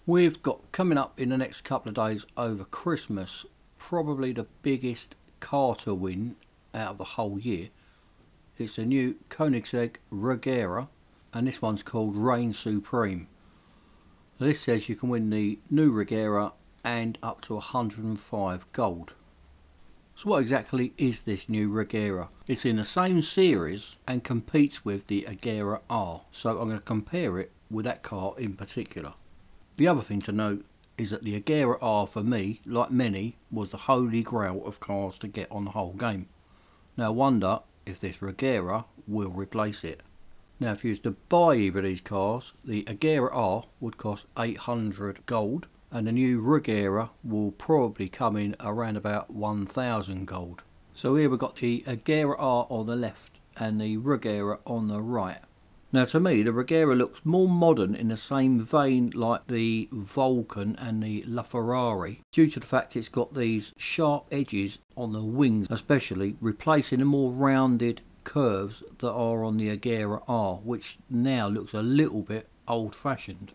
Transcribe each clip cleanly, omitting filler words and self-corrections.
We've got coming up in the next couple of days over Christmas probably the biggest car to win out of the whole year. It's a new Koenigsegg Regera, and this one's called Reign Supreme. This says you can win the new Regera and up to 105 gold. So what exactly is this new Regera? It's in the same series and competes with the Regera R, so I'm going to compare it with that car in particular. The other thing to note is that the Regera R for me, like many, was the holy grail of cars to get on the whole game. Now I wonder if this Regera will replace it. Now if you was to buy either of these cars, the Regera R would cost 800 gold and the new Regera will probably come in around about 1000 gold. So here we've got the Regera R on the left and the Regera on the right. Now to me the Regera looks more modern in the same vein like the Vulcan and the LaFerrari, due to the fact it's got these sharp edges on the wings especially, replacing the more rounded curves that are on the Regera R, which now looks a little bit old fashioned.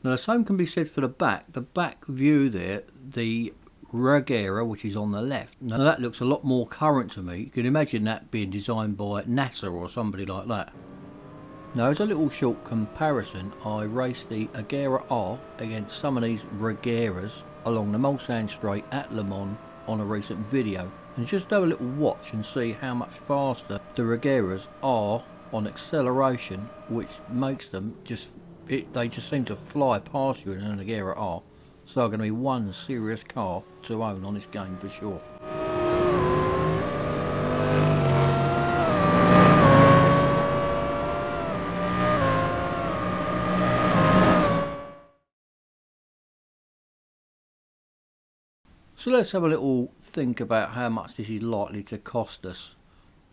Now the same can be said for the back view there, the Regera which is on the left. Now that looks a lot more current to me. You can imagine that being designed by NASA or somebody like that. Now as a little short comparison, I raced the Regera R against some of these Regeras along the Mulsanne Straight at Le Mans on a recent video, and just have a little watch and see how much faster the Regeras are on acceleration, which makes them they just seem to fly past you in an Regera R. So they're going to be one serious car to own on this game for sure. So let's have a little think about how much this is likely to cost us.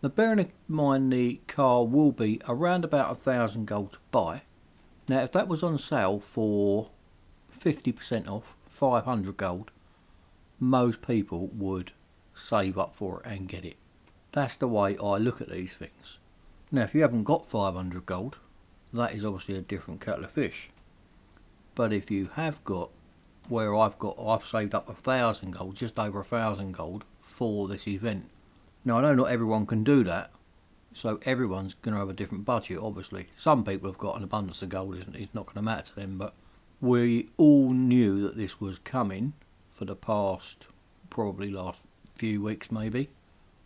Now bearing in mind the car will be around about 1000 gold to buy. Now if that was on sale for 50% off, 500 gold, most people would save up for it and get it. That's the way I look at these things. Now if you haven't got 500 gold, that is obviously a different kettle of fish. But if you have got, where I've saved up 1000 gold, just over 1000 gold for this event. Now I know not everyone can do that, so everyone's going to have a different budget obviously. Some people have got an abundance of gold, it's not going to matter to them, but we all knew that this was coming for the past, probably last few weeks maybe.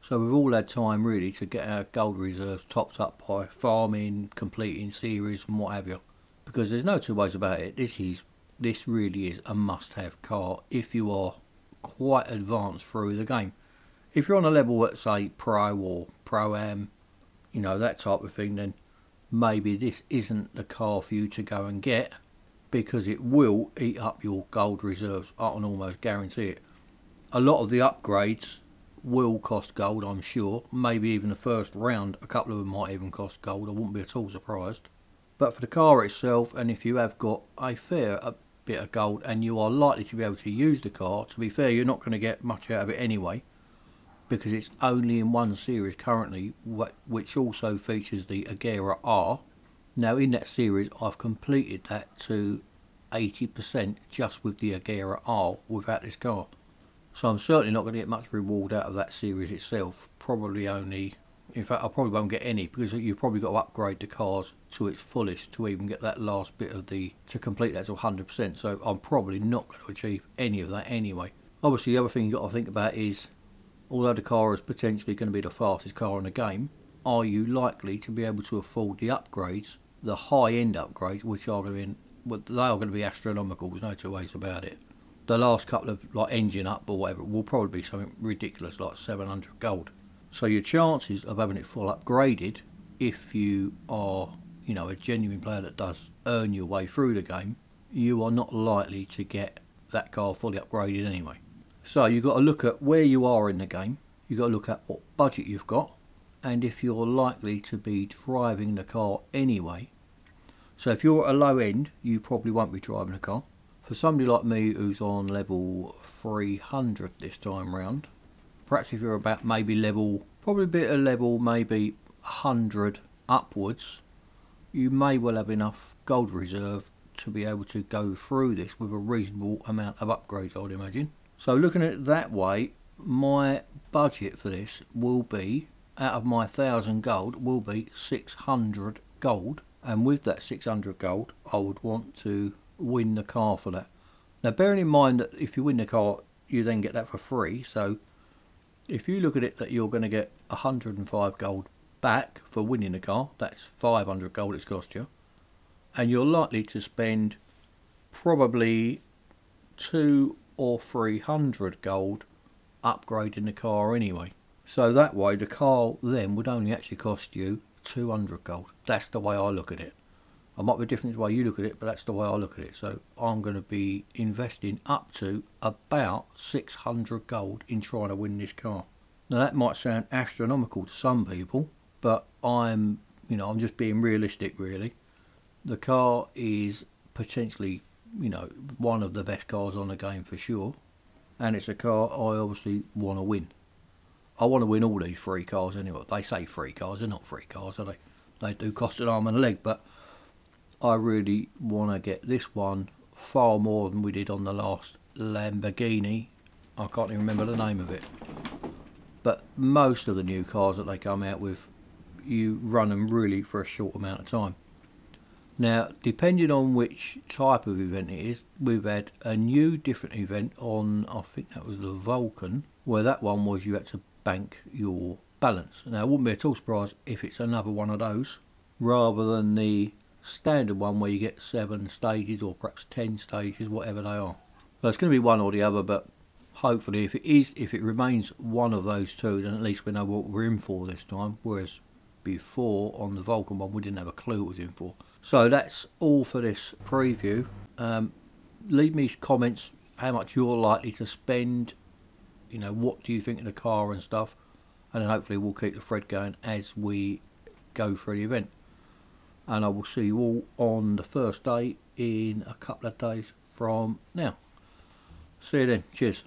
So we've all had time really to get our gold reserves topped up by farming, completing series and what have you. Because there's no two ways about it, this really is a must-have car if you are quite advanced through the game. If you're on a level at say Pro or Pro-Am, you know, that type of thing, then maybe this isn't the car for you to go and get, because it will eat up your gold reserves. I can almost guarantee it. A lot of the upgrades will cost gold, I'm sure. Maybe even the first round, a couple of them might even cost gold. I wouldn't be at all surprised. But for the car itself, and if you have got a fair bit of gold and you are likely to be able to use the car, to be fair, you're not going to get much out of it anyway, because it's only in one series currently, which also features the Regera R. Now in that series I've completed that to 80% just with the Regera R without this car. So I'm certainly not going to get much reward out of that series itself. Probably only, in fact I probably won't get any, because you've probably got to upgrade the cars to its fullest to even get that last bit of to complete that to 100%. So I'm probably not going to achieve any of that anyway. Obviously the other thing you've got to think about is, although the car is potentially going to be the fastest car in the game, are you likely to be able to afford the upgrades, the high-end upgrades, which are going to be astronomical, there's no two ways about it. The last couple of like engine up or whatever will probably be something ridiculous like 700 gold. So your chances of having it full upgraded, if you are, you know, a genuine player that does earn your way through the game, you are not likely to get that car fully upgraded anyway. So you've got to look at where you are in the game, you've got to look at what budget you've got, and if you're likely to be driving the car anyway. So if you're at a low end, you probably won't be driving the car. For somebody like me who's on level 300 this time round, perhaps if you're about maybe probably a bit of level maybe 100 upwards, you may well have enough gold reserve to be able to go through this with a reasonable amount of upgrades, I would imagine. So looking at it that way, my budget for this will be, out of my 1,000 gold, will be 600 gold. And with that 600 gold, I would want to win the car for that. Now bearing in mind that if you win the car, you then get that for free. So if you look at it that you're going to get 105 gold back for winning the car, that's 500 gold it's cost you. And you're likely to spend probably 200 or 300 gold upgrading the car anyway. So that way the car then would only actually cost you 200 gold. That's the way I look at it. I might be different the way you look at it, but that's the way I look at it. So I'm going to be investing up to about 600 gold in trying to win this car. Now that might sound astronomical to some people, but I'm just being realistic really. The car is potentially, one of the best cars on the game for sure. And it's a car I obviously want to win. I want to win all these free cars anyway. They say free cars, they're not free cars, are they? They do cost an arm and a leg, but I really want to get this one far more than we did on the last Lamborghini. I can't even remember the name of it. But most of the new cars that they come out with, you run them really for a short amount of time. Now, depending on which type of event it is, we've had a new different event on, I think that was the Vulcan, where that one was you had to bank your balance. Now, it wouldn't be at all surprised if it's another one of those, rather than the standard one where you get 7 stages or perhaps 10 stages, whatever they are. So it's going to be one or the other, but hopefully if it remains one of those two, then at least we know what we're in for this time, whereas before on the Vulcan one we didn't have a clue what it was in for. So that's all for this preview. Leave me comments how much you're likely to spend, what do you think of the car and stuff, and then hopefully we'll keep the thread going as we go through the event. And I will see you all on the first day in a couple of days from now. See you then. Cheers.